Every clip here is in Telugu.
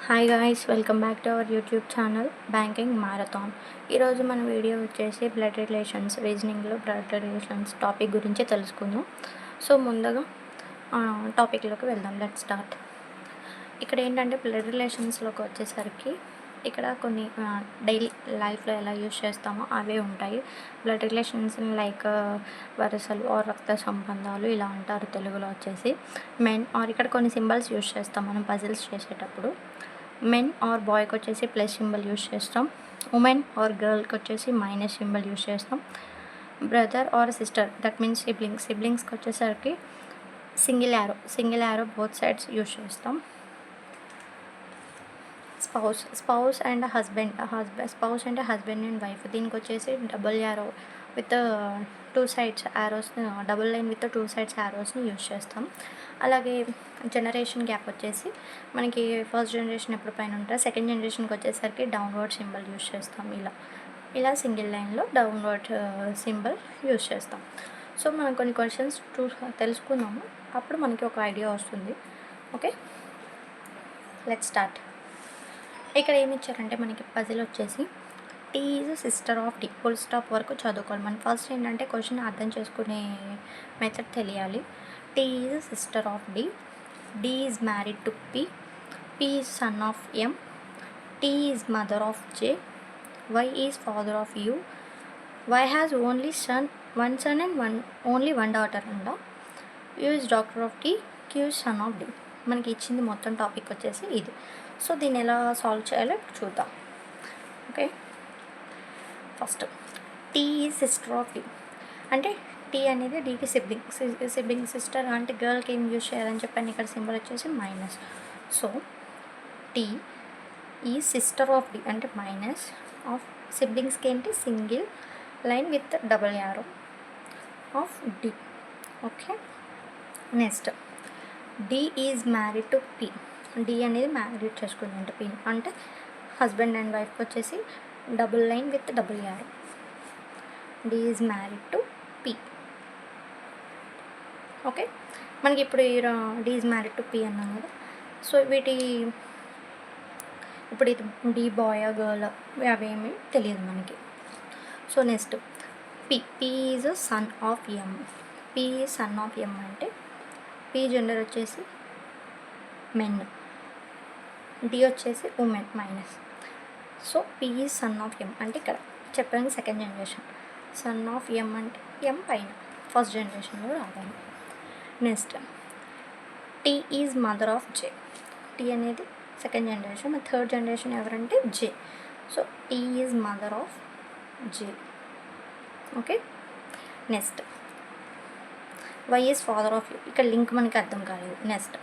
Hi guys, welcome back to our YouTube channel banking marathon. ఈరోజు మన వీడియో వచ్చేసి బ్లడ్ రిలేషన్స్, రీజనింగ్లో బ్లడ్ రిలేషన్స్ టాపిక్ గురించి తెలుసుకుందాం. సో ముందుగా టాపిక్లోకి వెళ్దాం. Let start. ఇక్కడ ఏంటంటే బ్లడ్ రిలేషన్స్లోకి వచ్చేసరికి ఇక్కడ కొన్ని డైలీ లైఫ్లో ఎలా యూజ్ చేస్తామో అవే ఉంటాయి. బ్లడ్ రిలేషన్స్ లైక్ వరుసలు ఆర్ రక్త సంబంధాలు ఇలా అంటారు తెలుగులో వచ్చేసి. మెన్ ఆర్ ఇక్కడ కొన్ని సింబల్స్ యూజ్ చేస్తాం మనం పజిల్స్ చేసేటప్పుడు. మెన్ ఆర్ బాయ్కి వచ్చేసి ప్లస్ సింబల్ యూజ్ చేస్తాం. ఉమెన్ ఆర్ గర్ల్కి వచ్చేసి మైనస్ సింబల్ యూజ్ చేస్తాం. Brother or sister that means సిబ్లింగ్స్కి వచ్చేసరికి single arrow both sides use చేస్తాం. Spouse and husband and wife దీనికి వచ్చేసి double arrow with two sides యారోస్ని, double line with two sides యారోస్ని యూజ్ చేస్తాం. అలాగే జనరేషన్ గ్యాప్ వచ్చేసి మనకి ఫస్ట్ జనరేషన్ ఎప్పుడు పైన ఉంటారు, సెకండ్ జనరేషన్కి వచ్చేసరికి డౌన్వర్డ్ సింబల్ యూజ్ చేస్తాం. ఇలా సింగిల్ లైన్లో డౌన్వర్డ్ సింబల్ యూజ్ చేస్తాం. సో మనం కొన్ని క్వశ్చన్స్ తెలుసుకున్నాము, అప్పుడు మనకి ఒక ఐడియా వస్తుంది. Okay, let's start. ఇక్కడ ఏమి ఇచ్చారంటే మనకి పజిల్ వచ్చేసి T is sister of D, full stop వరకు చదువుకోవాలి. మనం ఫస్ట్ ఏంటంటే క్వశ్చన్ అర్థం చేసుకునే మెథడ్ తెలియాలి. T is sister of D, D is married to P, P is son of M, T is mother of J, Y is father of U, Y has one son and only one daughter అంట, U is doctor of T, Q is son of D. మనకి ఇచ్చింది మొత్తం టాపిక్ వచ్చేసి ఇది. సో దీన్ని ఎలా సాల్వ్ చేయాలో చూద్దాం. Okay, first T is sister of D అంటే టీ అనేది డీకి సిబ్లింగ్ సిస్టర్ అంటే గర్ల్కి ఏం యూజ్ చేయాలని చెప్పాను. ఇక్కడ సింబల్ వచ్చేసి minus. So T is sister of D అంటే మైనస్ ఆఫ్ సిబ్లింగ్స్కి ఏంటి single line with double arrow of D. Okay, next D is married to P, D అనేది మ్యారీడ్ చేసుకుంది అంటే పి అంటే హస్బెండ్ అండ్ వైఫ్కి వచ్చేసి double line with double arrow, D is married to P. Okay, మనకి ఇప్పుడు D is married to P అన్నాం కదా. సో ఇప్పుడు ఇది డి బాయ్ గర్ల్ అవేమీ తెలియదు మనకి. So next P is son of M, P is son of M అంటే పి జెండర్ వచ్చేసి మెన్, డి వచ్చేసి women minus. So P is son of M అంటే ఇక్కడ చెప్పాను second generation, son of M అంటే ఎం పైన ఫస్ట్ జనరేషన్లో రావాలి. Next T is mother of J, T అనేది సెకండ్ జనరేషన్, థర్డ్ జనరేషన్ ఎవరంటే J. So T is mother of J. Okay, next Y is father of U, ఇక్కడ లింక్ మనకి అర్థం కాలేదు. Next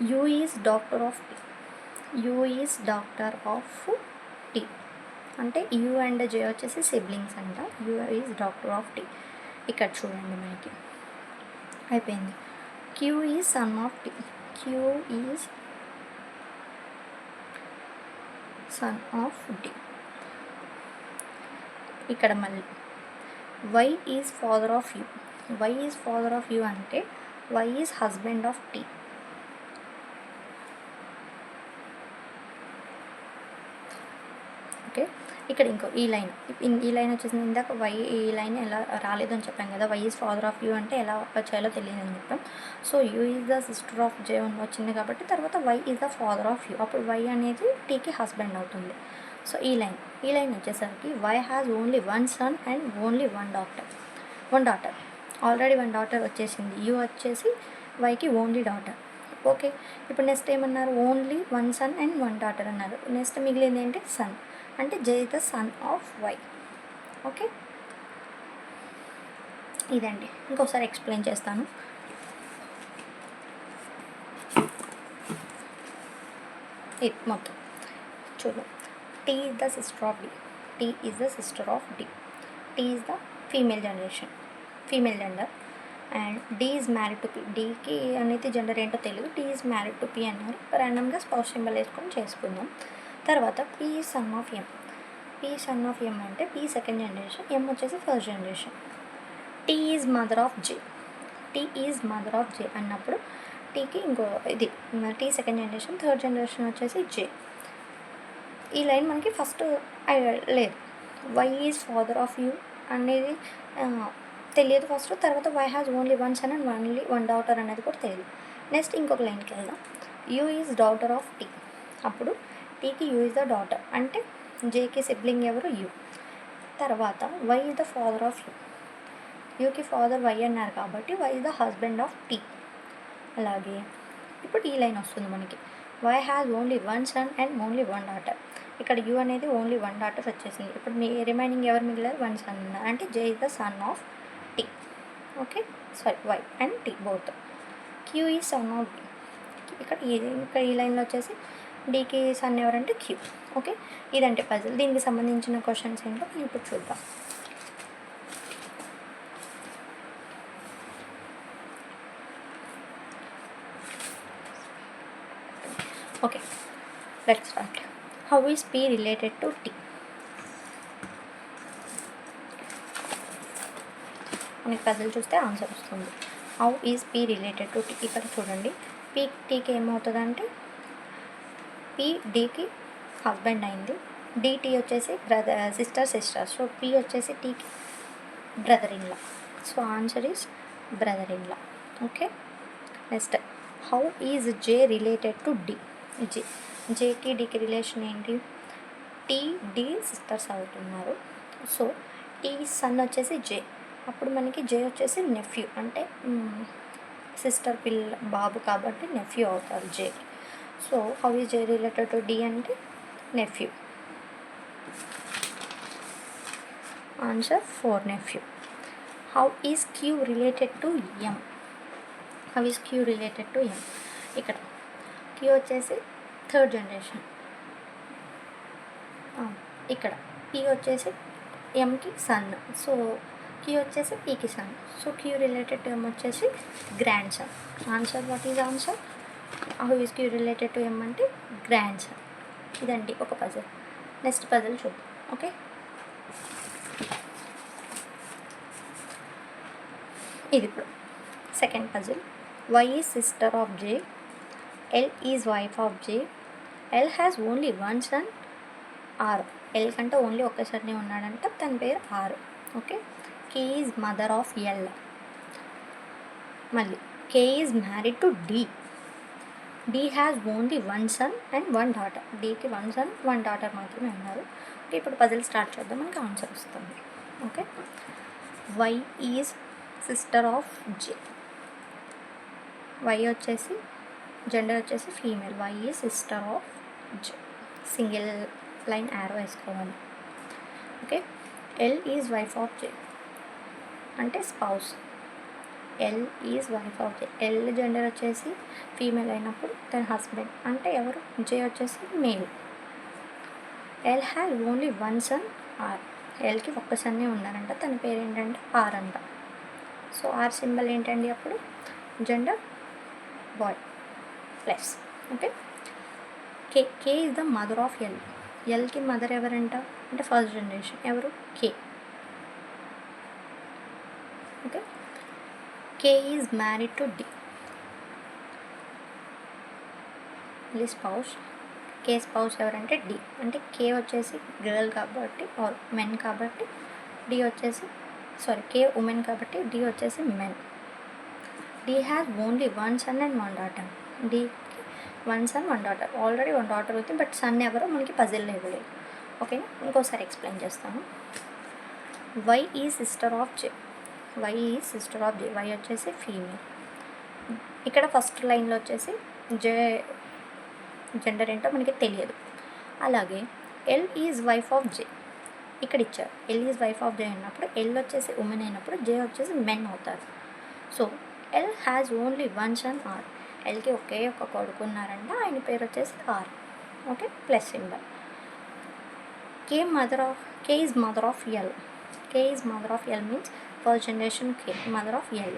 U is doctor of T, U is doctor of T అంటే యూ అండ్ జే వచ్చేసి సిబ్లింగ్స్ అంట, U is doctor of T. ఇక్కడ చూడండి మనకి అయిపోయింది. Q is son of T, Q is son of T. ఇక్కడ మళ్ళీ Y is father of U, Y is father of U అంటే Y is husband of T. Okay, ఇక్కడ ఇంకో ఈ లైన్ వచ్చేసి ఇందాక వై ఈ లైన్ ఎలా రాలేదని చెప్పాం కదా. Y is father of U అంటే ఎలా చేయాలో తెలియదని చెప్పాం. So U is the sister of J వచ్చింది కాబట్టి తర్వాత Y is the father of U, అప్పుడు వై అనేది టీకి హస్బెండ్ అవుతుంది. సో ఈ లైన్ వచ్చేసరికి Y has only one son and only one daughter already one daughter వచ్చేసింది. యూ వచ్చేసి వైకి ఓన్లీ డాటర్. ఓకే, ఇప్పుడు నెక్స్ట్ ఏమన్నారు, only one son and one daughter అన్నారు. నెక్స్ట్ మిగిలింది ఏంటి సన్ అంటే J the son of Y. Okay, ఇదండి. ఇంకోసారి ఎక్స్ప్లెయిన్ చేస్తాను. ఇది మొత్తం చూద్దాం. T is the sister of D, T is the sister of D, T is the female gender and D is married to P, డీకి అనేది జెండర్ ఏంటో తెలియదు, D is married to P అన్నారు. ర్యాండమ్గా స్పౌస్ సింబల్ వేసుకొని చేసుకుందాం. తర్వాత P is son of M, P son of M అంటే పి సెకండ్ జనరేషన్, ఎం వచ్చేసి first generation. T is mother of J, T is mother of J అన్నప్పుడు టీకి ఇంకో ఇది T second generation, third generation వచ్చేసి జే. ఈ లైన్ మనకి ఫస్ట్ లేదు. Y is father of U అనేది తెలియదు ఫస్ట్. తర్వాత Y has only one son and only one daughter అనేది కూడా తెలియదు. నెక్స్ట్ ఇంకొక లైన్కి వెళ్దాం. U is daughter of T. అప్పుడు టీకి యూ ఈజ్ ద డాటర్ అంటే జేకి సిబ్లింగ్ ఎవరు? యూ. తర్వాత Y is the father of U. యూకి ఫాదర్ వై అన్నారు కాబట్టి Y is the husband of T. అలాగే ఇప్పుడు ఈ లైన్ వస్తుంది మనకి. Y has only one son and only one daughter. ఇక్కడ యూ అనేది ఓన్లీ వన్ డాటర్ వచ్చేసింది. ఇప్పుడు మీ రిమైనింగ్ ఎవరు మిగిలారు? వన్ సన్ ఉన్నారు అంటే J is the son of T. Okay, sorry, Y and T both. Q is son of D. ఇక్కడ ఈ లైన్లో వచ్చేసి డీకి సన్ ఎవరంటే క్యూ. ఓకే, ఇదంటే పజిల్. దీనికి సంబంధించిన క్వశ్చన్స్ ఏంటో మనం ఇప్పుడు చూద్దాం. Okay, let's start. How is P related to T? మనకి పజిల్ చూస్తే ఆన్సర్ వస్తుంది. How is P related to T. ఇక్కడ చూడండి, పీ టీకి ఏమవుతుందంటే పీ డీకి హస్బెండ్ అయింది, డిటీ వచ్చేసి సిస్టర్. సో పీ వచ్చేసి టీకి brother in law. So answer is brother in law. Okay, next how is J related to D? జేకి డీకి రిలేషన్ ఏంటి? టీ డి సిస్టర్స్ అవుతున్నారు. సో టీ సన్ వచ్చేసి జే. అప్పుడు మనకి జే వచ్చేసి నెఫ్యూ అంటే సిస్టర్ బాబు కాబట్టి నెఫ్యూ అవుతారు J. So how is J related to D అంటే nephew. Answer 4 nephew. How is Q related to M? How is Q related to M? ఇక్కడ క్యూ వచ్చేసి థర్డ్ జనరేషన్. ఇక్కడ పీ వచ్చేసి ఎంకి సన్. సో క్యూ వచ్చేసి పీకి son. So Q related to M వచ్చేసి grandson. Answer what is answer? How is Q related to M అంటే గ్రాండ్ సన్. ఇదండి ఒక పజిల్. నెక్స్ట్ పజిల్ చూద్దాం. ఓకే, ఇది ఇప్పుడు second puzzle. Y is sister of J, L is wife of J, L has only one son R. L కంటే ఓన్లీ ఒక్క సన్నే ఉన్నాడంట, తన పేరు R. Okay, K is mother of L. మళ్ళీ కే is married to D. D has only one son and one daughter. డీకి వన్ సన్ వన్ డాటర్ మాత్రమే ఉన్నారు. ఓకే, ఇప్పుడు పజిల్ స్టార్ట్ చేద్దాం, మనకి ఆన్సర్ వస్తుంది. Okay, Y is sister of J. Y వచ్చేసి జెండర్ వచ్చేసి female. Y is sister of J. Single line arrow వేసుకోవాలి. Okay, L is wife of J అంటే spouse. L is wife of J. L gender వచ్చేసి ఫీమేల్ అయినప్పుడు తన హస్బెండ్ అంటే ఎవరు? జే వచ్చేసి male. L has only one son R. ఎల్కి ఒక్క సన్నే ఉన్నారంట, తన పేరు ఏంటంటే ఆర్ అంట. సో ఆర్ సింబల్ ఏంటండి అప్పుడు? Gender boy plus. Okay, K is the mother of L. ఎల్కి మదర్ ఎవరంట అంటే ఫస్ట్ జనరేషన్ ఎవరు? K. Okay, K is married to D. మళ్ళీ స్పౌస్. కే స్పౌస్ ఎవరంటే డి. అంటే కే వచ్చేసి గర్ల్ కాబట్టి ఆర్ మెన్ కాబట్టి డి వచ్చేసి కే ఉమెన్ కాబట్టి డి వచ్చేసి men. D has only one son and one daughter. డీకి one son one daughter. Already one daughter అవుతుంది, బట్ సన్ ఎవరో మనకి పజిల్లో ఇవ్వలేదు. ఓకేనా, ఇంకోసారి ఎక్స్ప్లెయిన్ చేస్తాను. Y is sister of J. Y is sister of J. Y వచ్చేసి ఫీమేల్. ఇక్కడ ఫస్ట్ లైన్లో వచ్చేసి జే జెండర్ ఏంటో మనకి తెలియదు. అలాగే L is wife of J ఇక్కడ ఇచ్చారు. L is wife of J అన్నప్పుడు ఎల్ వచ్చేసి ఉమెన్ అయినప్పుడు జే వచ్చేసి మెన్ అవుతారు. So L has only one son R. ఎల్కి ఒకే ఒక కొడుకున్నారంట, ఆయన పేరు వచ్చేసి R. Okay, plus symbol. K is mother of L. K is mother of L means first generation K, mother of L.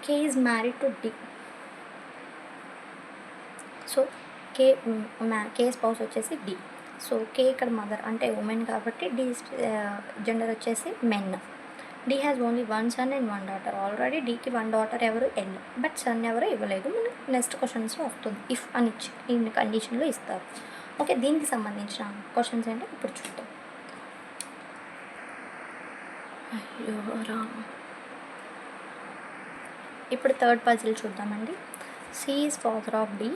K is married to D. So K spouse వచ్చేసి డి. సో కే ఇక్కడ మదర్ అంటే ఉమెన్ కాబట్టి డి జెండర్ వచ్చేసి men. D has only one son and one daughter. Already డీకి వన్ డాటర్ ఎవరు ఎల్, బట్ సన్ ఎవరు ఇవ్వలేదు. మనకి నెక్స్ట్ క్వశ్చన్స్లో వస్తుంది ఇఫ్ అని ఇచ్చి ఇన్ కండిషన్లో ఇస్తారు. ఓకే, దీనికి సంబంధించిన క్వశ్చన్స్ ఏంటో ఇప్పుడు చూద్దాం. అయ్యో రామ. ఇప్పుడు థర్డ్ పజిల్ చూద్దామండి. C is father of D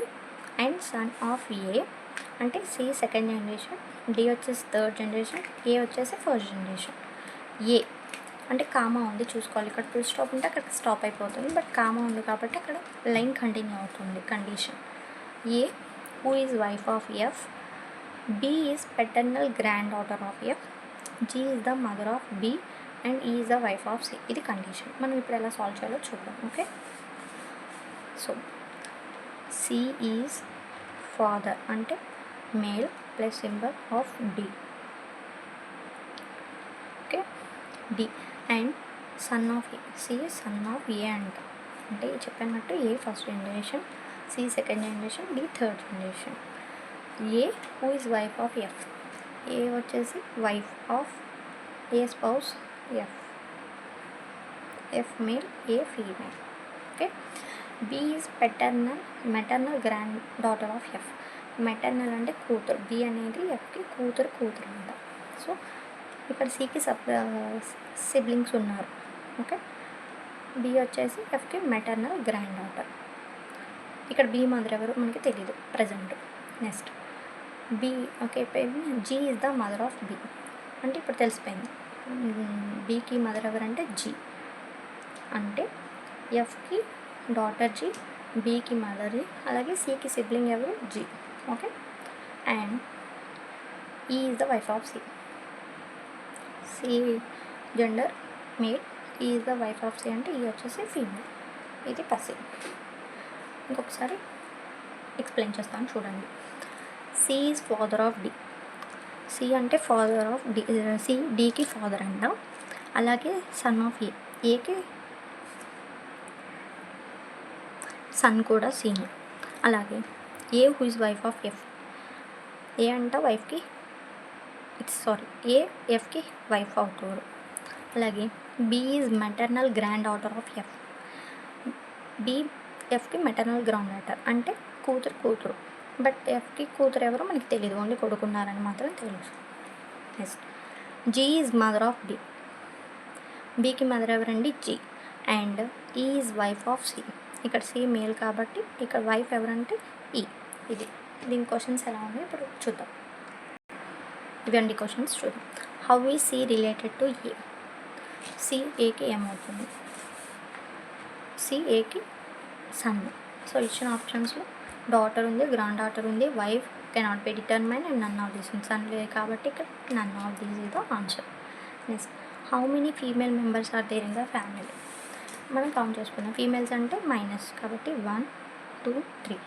and son of A. అంటే సి సెకండ్ జనరేషన్, డి వచ్చేసి థర్డ్ జనరేషన్, ఏ వచ్చేసి ఫస్ట్ జనరేషన్. ఏ అంటే కామా ఉంది చూసుకోవాలి. ఇక్కడ ఫుల్ స్టాప్ ఉంటే అక్కడ స్టాప్ అయిపోతుంది, బట్ కామా ఉంది కాబట్టి అక్కడ లైన్ కంటిన్యూ అవుతుంది. Condition A who is wife of F, B is paternal granddaughter of F, G is the mother of B and E is the wife of C. ఇది కండిషన్. మనం ఇప్పుడు ఎలా సాల్వ్ చేయాలో చూద్దాం. Okay, so C is father అంటే male plus symbol of D. Okay, D and son of A. C son of A అంటే చెప్పినట్టు A first generation, C second generation, D third generation. A who is wife of F. A వచ్చేసి wife of A spouse F. F male, A female. Okay, B is maternal granddaughter of F. Maternal అంటే కూతురు. బి అనేది ఎఫ్కి కూతురు అంట. సో ఇక్కడ సికి సిబ్లింగ్స్ ఉన్నారు. ఓకే, బి వచ్చేసి ఎఫ్కి మెటర్నల్ గ్రాండ్ డాటర్. ఇక్కడ బి మదర్ ఎవరు మనకి తెలీదు present. Next B. Okay, G is the mother of B అంటే ఇప్పుడు తెలిసిపోయింది. బికి మదర్ ఎవరంటే జీ. అంటే ఎఫ్కి డాటర్ జీ, బికి మదర్ జీ, అలాగే సికి సిబ్లింగ్ ఎవరు G. Okay, and E is the wife of C. C gender male, E is the wife of C అంటే ఈ వచ్చేసి ఫీమేల్. ఇది పసివ్. ఇంకొకసారి ఎక్స్ప్లెయిన్ చేస్తాను చూడండి. C is father of D. C అంటే ఫాదర్ ఆఫ్ డి. సి డికి ఫాదర్ అంట. అలాగే సన్ ఆఫ్ ఏ. ఏకి సన్ కూడా సీని. అలాగే A who is wife of F. A అంట వైఫ్కి ఏ ఎఫ్కి వైఫ్ అవుతారు. అలాగే B is maternal granddaughter of F. B ఎఫ్కి మెటర్నల్ గ్రాండ్ డాటర్ అంటే కూతురు. బట్ ఎఫ్కి కూతురు ఎవరో మనకి తెలియదు, ఓన్లీ కొడుకున్నారని మాత్రం తెలుసు. Next G is mother of D. బికి మదర్ ఎవరండి G. And E is wife of C. ఇక్కడ సి మేల్ కాబట్టి ఇక్కడ వైఫ్ ఎవరంటే ఈ. ఇది దీని క్వశ్చన్స్ ఎలా ఉన్నాయి ఇప్పుడు చూద్దాం. ఇవండి క్వశ్చన్స్ చూద్దాం. How is C related to A. C ఏకి ఏమవుతుంది? సి ఏకి సన్. సో ఇచ్చిన ఆప్షన్స్లో డాటర్ ఉంది, గ్రాండ్ డాటర్ ఉంది, wife cannot be determine and none of these. Son లేదు కాబట్టి ఇక్కడ none of these is the answer. Next how many female members are there in the family. మనం కౌంట్ చేసుకున్నాం. ఫీమేల్స్ అంటే మైనస్ కాబట్టి 1 2 3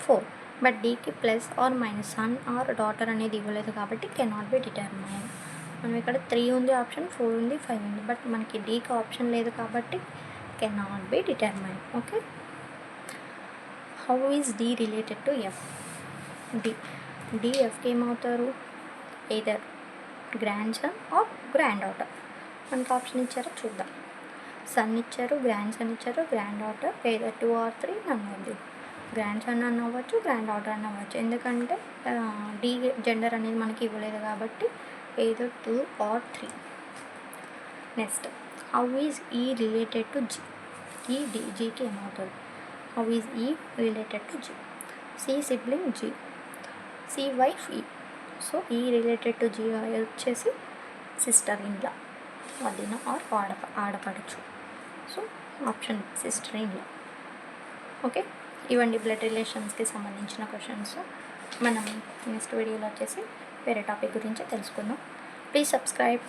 4. బట్ డీకి plus or minus son or daughter అనేది ఇవ్వలేదు కాబట్టి కెనాట్ బి డిటర్మైన్. మనం ఇక్కడ 3 ఉంది ఆప్షన్, 4 ఉంది, 5 ఉంది. బట్ మనకి డీకి ఆప్షన్ లేదు కాబట్టి cannot be determine. Okay, how is D related to F. D ఎఫ్కి ఏమవుతారు? Either grandson or granddaughter. మనకి ఆప్షన్ ఇచ్చారో చూద్దాం. సన్ ఇచ్చారు, గ్రాండ్ సన్ ఇచ్చారు, granddaughter either 2 or 3 none ఉంది. గ్రాండ్ సన్ అన్న అవ్వచ్చు, గ్రాండ్ డాటర్ అన్న అవ్వచ్చు. ఎందుకంటే డి జెండర్ అనేది మనకి ఇవ్వలేదు కాబట్టి either 2 or 3. Next how is E related to G. E జీకి ఏమవుతుంది? How is E related to G. C sibling G, C wife E. So E related to G వచ్చేసి సిస్టర్ ఇన్లా, వదిన ఆర్ ఆడపడచ్చు. So option sister in law. Okay, ఇవన్నీ బ్లడ్ రిలేషన్స్కి సంబంధించిన క్వశ్చన్స్. మనం నెక్స్ట్ వీడియోలో వచ్చేసి వేరే టాపిక్ గురించి తెలుసుకుందాం. Please subscribe.